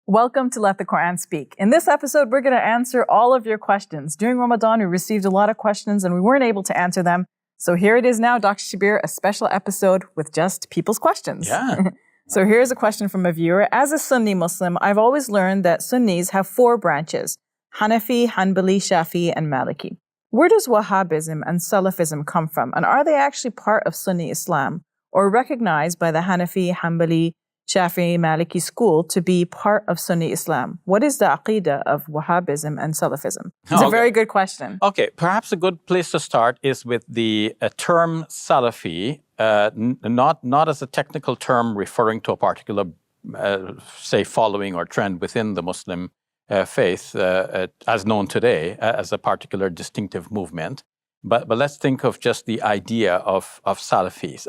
Welcome to Let the Quran Speak. In this episode, we're going to answer all of your questions. During Ramadan, we received a lot of questions and we weren't able to answer them. So here it is now, Dr. Shabir, a special episode with just people's questions. Yeah. So here's a question from a viewer. As a Sunni Muslim, I've always learned that Sunnis have 4 branches: Hanafi, Hanbali, Shafi, and Maliki. Where does Wahhabism and Salafism come from? And are they actually part of Sunni Islam or recognized by the Hanafi, Hanbali, Shafi'i, Maliki school to be part of Sunni Islam? What is the aqidah of Wahhabism and Salafism? It's a very good question. Okay, perhaps a good place to start is with the term Salafi, not as a technical term referring to a particular, say, following or trend within the Muslim faith, as known today, as a particular distinctive movement. But let's think of just the idea of Salafis.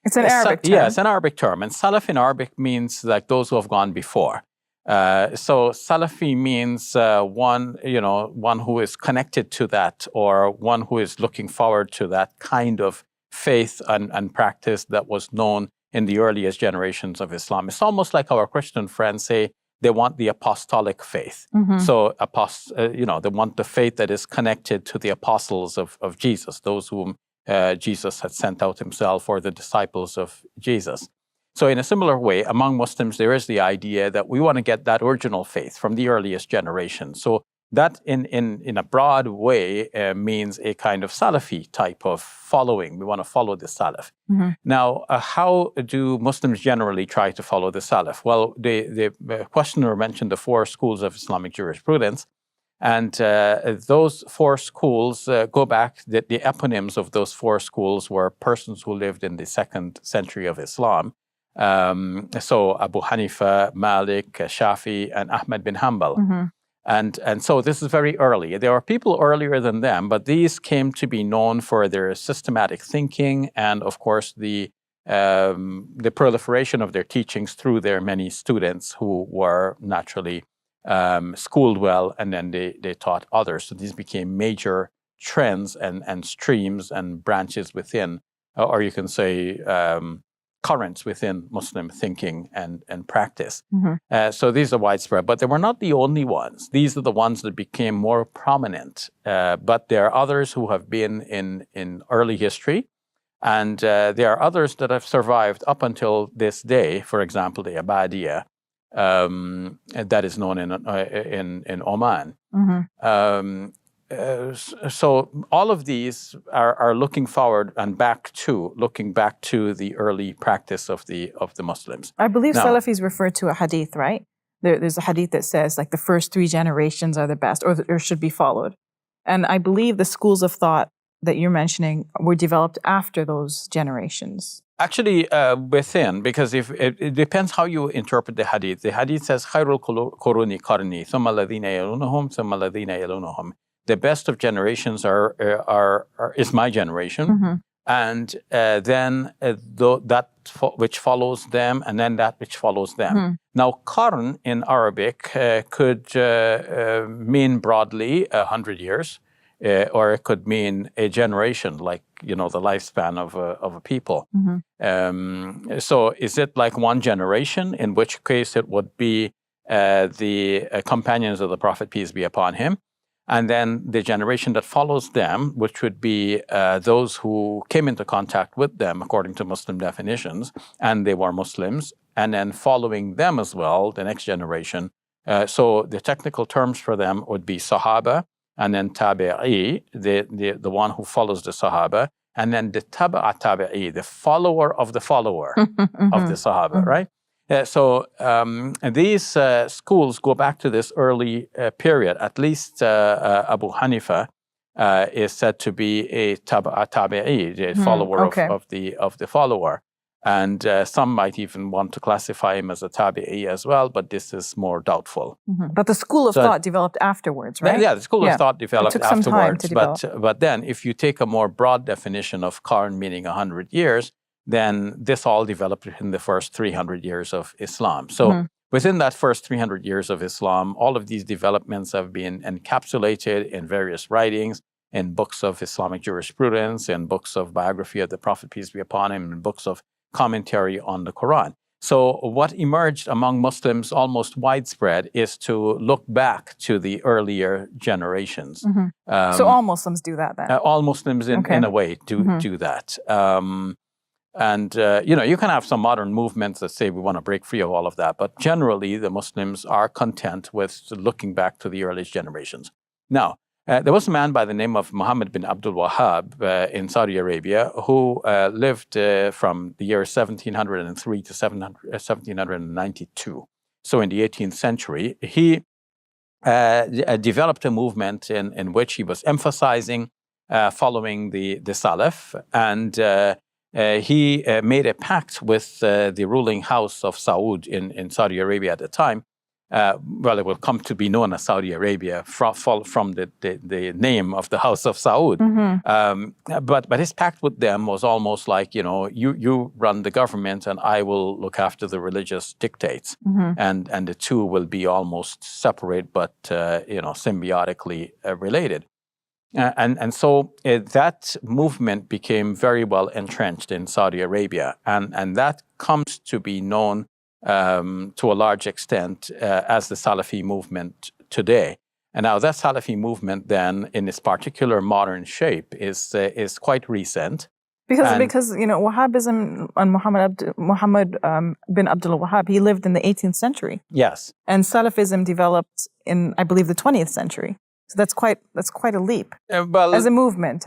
It's an Arabic term. Yeah, it's an Arabic term. And Salaf in Arabic means like those who have gone before. So Salafi means one who is connected to that, or one who is looking forward to that kind of faith and practice that was known in the earliest generations of Islam. It's almost like our Christian friends say, they want the apostolic faith. Mm-hmm. So, they want the faith that is connected to the apostles of Jesus, those whom Jesus had sent out himself, or the disciples of Jesus. So in a similar way, among Muslims, there is the idea that we want to get that original faith from the earliest generation. So that in a broad way means a kind of Salafi type of following. We want to follow the Salaf. Mm-hmm. Now, how do Muslims generally try to follow the Salaf? Well, the questioner mentioned the 4 schools of Islamic jurisprudence. And those 4 schools go back, the eponyms of those 4 schools were persons who lived in the 2nd century of Islam. So Abu Hanifa, Malik, Shafi, and Ahmad bin Hanbal. Mm-hmm. And so this is very early. There are people earlier than them, but these came to be known for their systematic thinking and, of course, the proliferation of their teachings through their many students who were naturally schooled well, and then they taught others. So these became major trends and streams and branches within, or you can say currents within Muslim thinking and practice. Mm-hmm. So these are widespread, but they were not the only ones. These are the ones that became more prominent. But there are others who have been in early history, and there are others that have survived up until this day. For example, the Abadiya, that is known in Oman. Mm-hmm. So all of these are looking forward and looking back to the early practice of the Muslims. I believe Now, Salafis refer to a hadith, right? There's a hadith that says like the first 3 generations are the best, or should be followed. And I believe the schools of thought that you're mentioning were developed after those generations. Actually, within, because if it depends how you interpret the hadith. The hadith says, "Khairul quruni qarni, thumma alladhina yalunhum, thumma alladhina yalunhum." The best of generations is my generation, Mm-hmm. and then that which follows them, and then that which follows them. Mm-hmm. Now, qarn in Arabic could mean broadly 100 years, or it could mean a generation, like the lifespan of a people. Mm-hmm. So, is it like one generation? In which case, it would be the companions of the Prophet, peace be upon him. And then the generation that follows them, which would be those who came into contact with them according to Muslim definitions, and they were Muslims, and then following them as well, the next generation. So the technical terms for them would be Sahaba, and then Tabi'i, the one who follows the Sahaba, and then the Taba'a Tabi'i, the follower of the follower of the Sahaba, right? So these schools go back to this early period. At least Abu Hanifa is said to be a tabi'i, the follower of the follower. And some might even want to classify him as a tabi'i as well, but this is more doubtful. Mm-hmm. But the school of thought developed afterwards, right? Yeah, the school of thought developed it took some afterwards. Time to develop. But then if you take a more broad definition of qarn, meaning 100 years, then this all developed in the first 300 years of Islam. So within that first 300 years of Islam, all of these developments have been encapsulated in various writings, in books of Islamic jurisprudence, in books of biography of the Prophet, peace be upon him, in books of commentary on the Quran. So what emerged among Muslims almost widespread is to look back to the earlier generations. So all Muslims do that then? All Muslims, in a way, do that. You can have some modern movements that say we want to break free of all of that, but generally the Muslims are content with looking back to the earliest generations. Now, there was a man by the name of Muhammad bin Abdul Wahhab in Saudi Arabia who lived from the year 1703 to 1792. So in the 18th century, he developed a movement in which he was emphasizing following the Salaf, and he made a pact with the ruling house of Saud in Saudi Arabia at the time. Well, it will come to be known as Saudi Arabia from the name of the House of Saud. But his pact with them was almost like, you run the government and I will look after the religious dictates. And the two will be almost separate, but, symbiotically related. So that movement became very well entrenched in Saudi Arabia. And that comes to be known to a large extent as the Salafi movement today. And now that Salafi movement then, in its particular modern shape, is quite recent. Because Wahhabism and Muhammad bin Abdul Wahhab, he lived in the 18th century. Yes. And Salafism developed in, I believe, the 20th century. So that's quite a leap as a movement,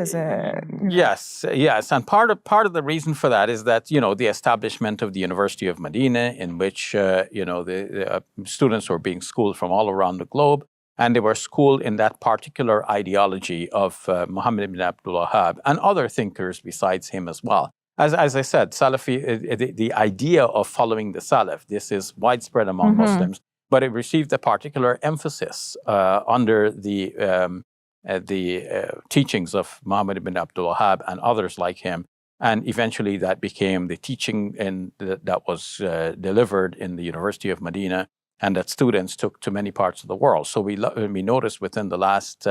Yes, and part of the reason for that is that the establishment of the University of Medina, in which the students were being schooled from all around the globe, and they were schooled in that particular ideology of Muhammad ibn Abdul Wahhab and other thinkers besides him as well. As I said, Salafi, the idea of following the Salaf, this is widespread among Muslims. But it received a particular emphasis under the teachings of Muhammad ibn Abdul Wahhab and others like him. And eventually that became the teaching that was delivered in the University of Medina and that students took to many parts of the world. So we noticed within the last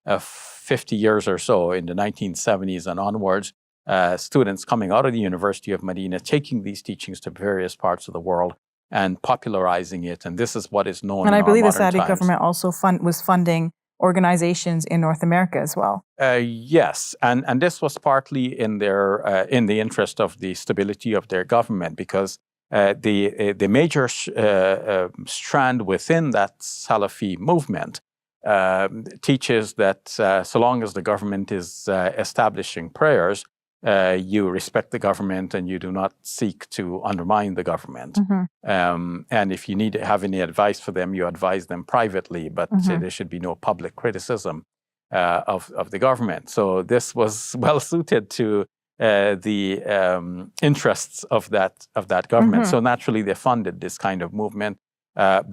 50 years or so, in the 1970s and onwards, students coming out of the University of Medina taking these teachings to various parts of the world and popularizing it, and this is what is known. And I believe the Saudi government also was funding organizations in North America as well. Yes, and this was partly in the interest of the stability of their government, because the major strand within that Salafi movement teaches that so long as the government is establishing prayers, you respect the government and you do not seek to undermine the government. And if you need to have any advice for them, you advise them privately, but there should be no public criticism of the government. So this was well suited to the interests of that government. So naturally, they funded this kind of movement. So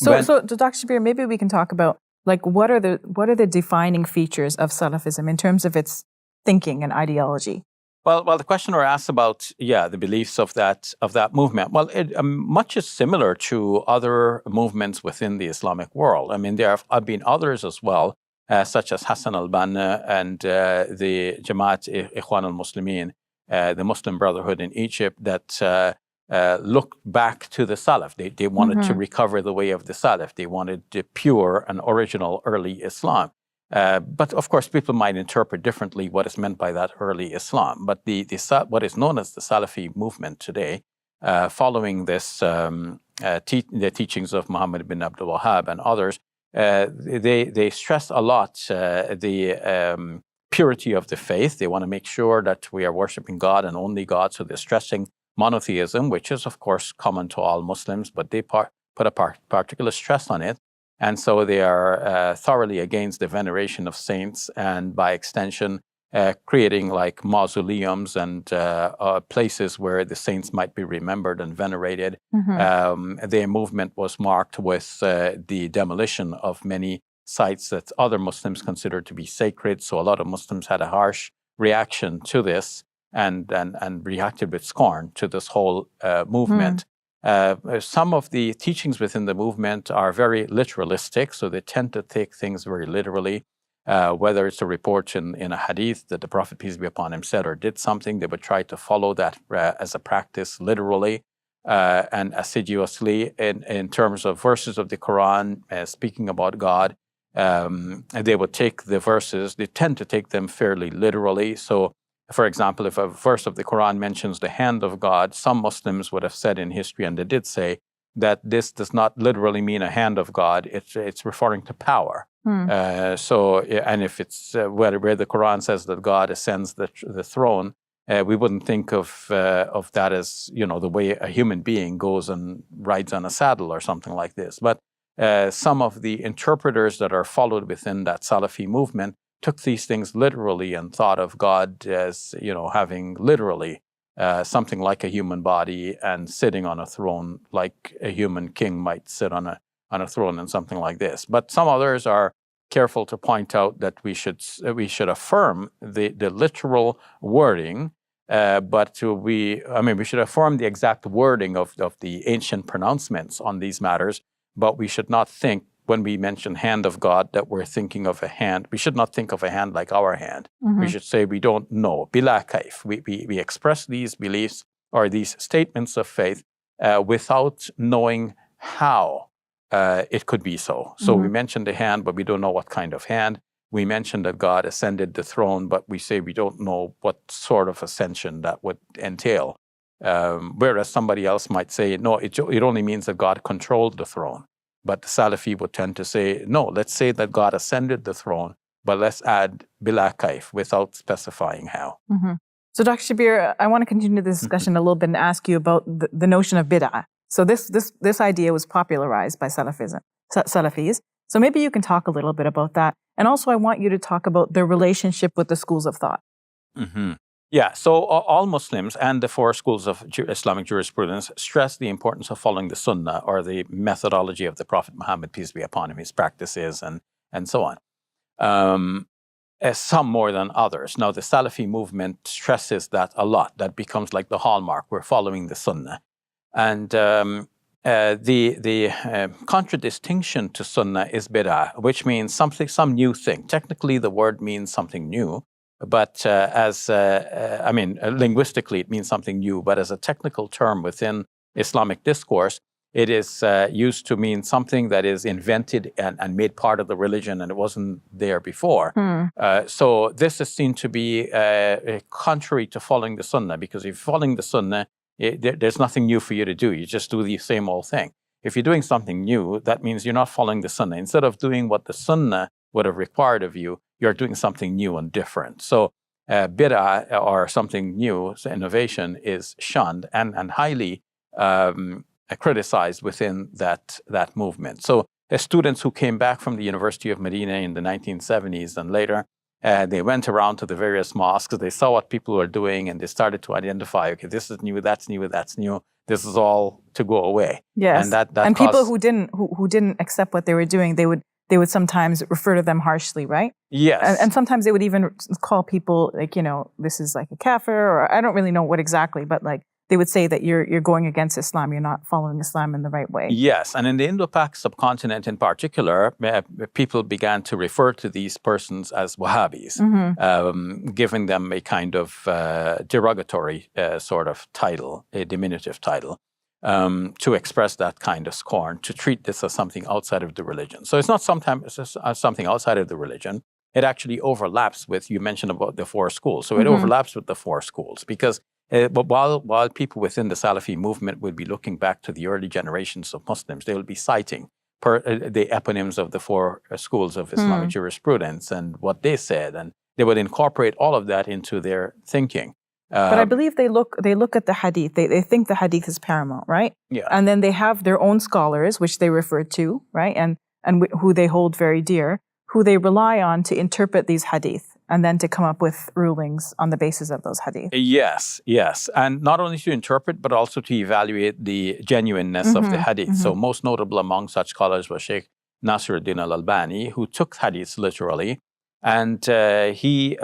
Dr. Shabir, maybe we can talk about what are the defining features of Salafism in terms of its thinking and ideology? Well, the questioner asked about the beliefs of that movement. Well, much is similar to other movements within the Islamic world. I mean, there have been others as well, such as Hassan al-Banna and the Jamaat Ikhwan al-Muslimin, the Muslim Brotherhood in Egypt, that looked back to the Salaf. They wanted to recover the way of the Salaf. They wanted the pure and original early Islam. But of course, people might interpret differently what is meant by that early Islam. But what is known as the Salafi movement today, following this the teachings of Muhammad bin Abdul Wahhab and others, they stress a lot the purity of the faith. They want to make sure that we are worshiping God and only God. So they're stressing monotheism, which is of course common to all Muslims, but they put a particular stress on it. And so they are thoroughly against the veneration of saints, and by extension, creating like mausoleums and places where the saints might be remembered and venerated. Their movement was marked with the demolition of many sites that other Muslims considered to be sacred. So a lot of Muslims had a harsh reaction to this and reacted with scorn to this whole movement. Some of the teachings within the movement are very literalistic, so they tend to take things very literally. Whether it's a report in a hadith that the Prophet, peace be upon him, said or did something, they would try to follow that as a practice literally and assiduously. In terms of verses of the Quran speaking about God, they would take the verses, they tend to take them fairly literally. So, for example, if a verse of the Quran mentions the hand of God, some Muslims would have said in history, and they did say, that this does not literally mean a hand of God, it's referring to power. And if it's where the Quran says that God ascends the throne, we wouldn't think of that as, the way a human being goes and rides on a saddle or something like this. But some of the interpreters that are followed within that Salafi movement took these things literally and thought of God as, having literally something like a human body and sitting on a throne like a human king might sit on a throne and something like this. But some others are careful to point out that we should affirm the literal wording, but we should affirm the exact wording of the ancient pronouncements on these matters. But we should not think, when we mention hand of God, that we're thinking of a hand. We should not think of a hand like our hand. We should say we don't know. Bila kaif. We express these beliefs or these statements of faith without knowing how it could be so. So we mentioned the hand, but we don't know what kind of hand. We mentioned that God ascended the throne, but we say we don't know what sort of ascension that would entail. Whereas somebody else might say, no, it only means that God controlled the throne. But the Salafi would tend to say, no, let's say that God ascended the throne, but let's add bila kaif without specifying how. So Dr. Shabir, I want to continue the discussion a little bit and ask you about the notion of bid'ah. So this idea was popularized by Salafis. So maybe you can talk a little bit about that. And also I want you to talk about their relationship with the schools of thought. Yeah, so all Muslims and the four schools of Islamic jurisprudence stress the importance of following the Sunnah, or the methodology of the Prophet Muhammad, peace be upon him, his practices and so on. Some more than others. Now, the Salafi movement stresses that a lot. That becomes like the hallmark. We're following the Sunnah. And the contradistinction to Sunnah is bid'ah, which means some new thing. Technically, the word means something new. But linguistically, it means something new. But as a technical term within Islamic discourse, it is used to mean something that is invented and made part of the religion, and it wasn't there before. So this is seen to be contrary to following the Sunnah, because if you're following the Sunnah, there's nothing new for you to do. You just do the same old thing. If you're doing something new, that means you're not following the Sunnah. Instead of doing what the Sunnah would have required of you, you're doing something new and different. So bid'ah, or something new, so innovation, is shunned and highly criticized within that movement. So students who came back from the University of Medina in the 1970s and later, they went around to the various mosques, they saw what people were doing, and they started to identify, okay, this is new, that's new, that's new. This is all to go away. Yes, and people who didn't accept what they were doing, they would sometimes refer to them harshly, right? Yes. And sometimes they would even call people like, this is like a kafir, or I don't really know what exactly, but like they would say that you're going against Islam, you're not following Islam in the right way. Yes, and in the Indo-Pak subcontinent in particular, people began to refer to these persons as Wahhabis, giving them a kind of derogatory sort of title, a diminutive title. To express that kind of scorn, to treat this as something outside of the religion. So it's not sometimes something outside of the religion. It actually overlaps with, you mentioned about the four schools. So it overlaps with the four schools, because while people within the Salafi movement would be looking back to the early generations of Muslims, they will be citing the eponyms of the four schools of Islamic jurisprudence and what they said, and they would incorporate all of that into their thinking. But I believe they look at the hadith. They think the hadith is paramount, right? Yeah. And then they have their own scholars, which they refer to, right? And who they hold very dear, who they rely on to interpret these hadith, and then to come up with rulings on the basis of those hadith. Yes. And not only to interpret, but also to evaluate the genuineness of the hadith. So most notable among such scholars was Sheikh Nasiruddin al-Albani, who took hadiths literally. And he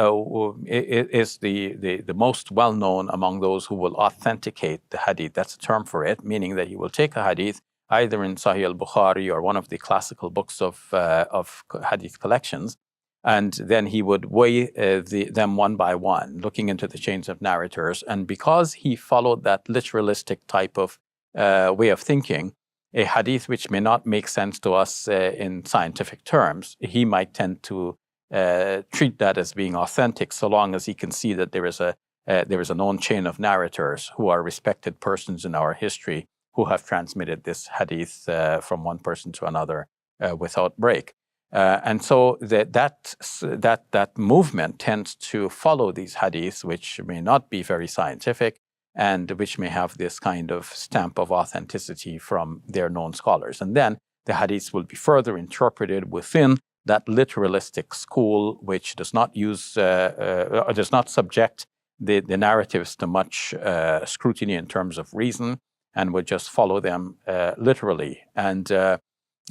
is the most well-known among those who will authenticate the hadith. That's a term for it, meaning that he will take a hadith either in Sahih al-Bukhari or one of the classical books of hadith collections, And then he would weigh them one by one, looking into the chains of narrators. And because he followed that literalistic type of way of thinking, a hadith which may not make sense to us in scientific terms, he might tend to treat that as being authentic, so long as he can see that there is a known chain of narrators who are respected persons in our history who have transmitted this hadith from one person to another without break. And so that movement tends to follow these hadiths, which may not be very scientific and which may have this kind of stamp of authenticity from their known scholars. And then the hadiths will be further interpreted within that literalistic school, which does not does not subject the narratives to much scrutiny in terms of reason, and would just follow them literally. And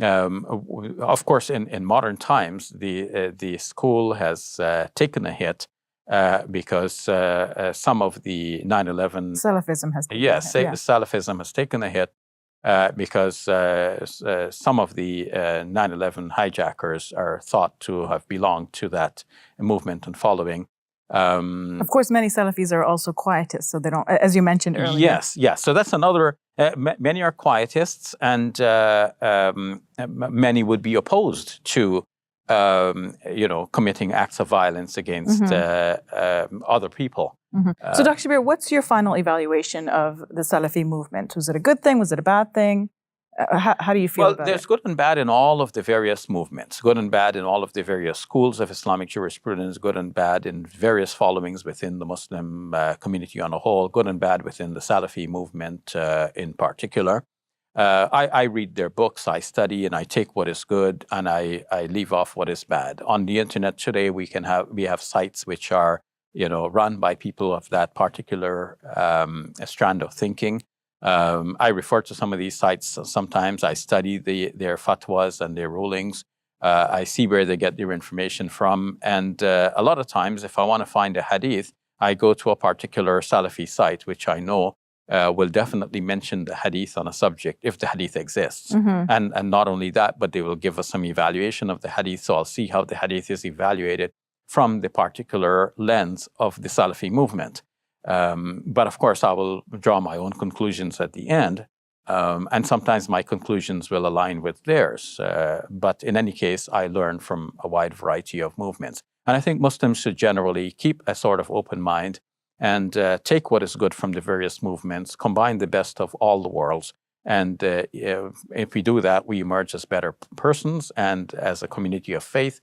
of course, in modern times, the school has taken a hit because some of the 9/11 Salafism has taken yes, a hit, yeah. Salafism has taken a hit because some of the 9/11 hijackers are thought to have belonged to that movement and following. Of course, many Salafis are also quietists, so they don't, as you mentioned earlier. Yes. So that's another. Many are quietists, and many would be opposed to, committing acts of violence against other people. So, Dr. Shabir, what's your final evaluation of the Salafi movement? Was it a good thing? Was it a bad thing? How do you feel about it? Well, there's good and bad in all of the various movements, good and bad in all of the various schools of Islamic jurisprudence, good and bad in various followings within the Muslim community on a whole, good and bad within the Salafi movement in particular. I read their books, I study, and I take what is good, and I leave off what is bad. On the internet today, we have sites which are run by people of that particular strand of thinking. I refer to some of these sites sometimes. I study their fatwas and their rulings. I see where they get their information from. And a lot of times, if I want to find a hadith, I go to a particular Salafi site, which I know will definitely mention the hadith on a subject, if the hadith exists. And not only that, but they will give us some evaluation of the hadith. So I'll see how the hadith is evaluated from the particular lens of the Salafi movement. But of course, I will draw my own conclusions at the end, and sometimes my conclusions will align with theirs. But in any case, I learn from a wide variety of movements. And I think Muslims should generally keep a sort of open mind and take what is good from the various movements, combine the best of all the worlds. And if we do that, we emerge as better persons, and as a community of faith,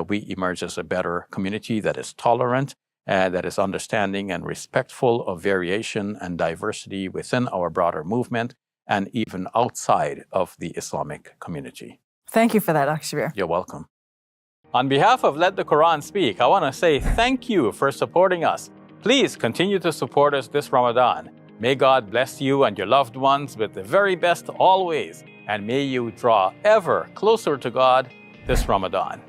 we emerge as a better community that is tolerant, that is understanding and respectful of variation and diversity within our broader movement and even outside of the Islamic community. Thank you for that, Dr. Shabir. You're welcome. On behalf of Let the Quran Speak, I want to say thank you for supporting us. Please continue to support us this Ramadan. May God bless you and your loved ones with the very best always, and may you draw ever closer to God this Ramadan.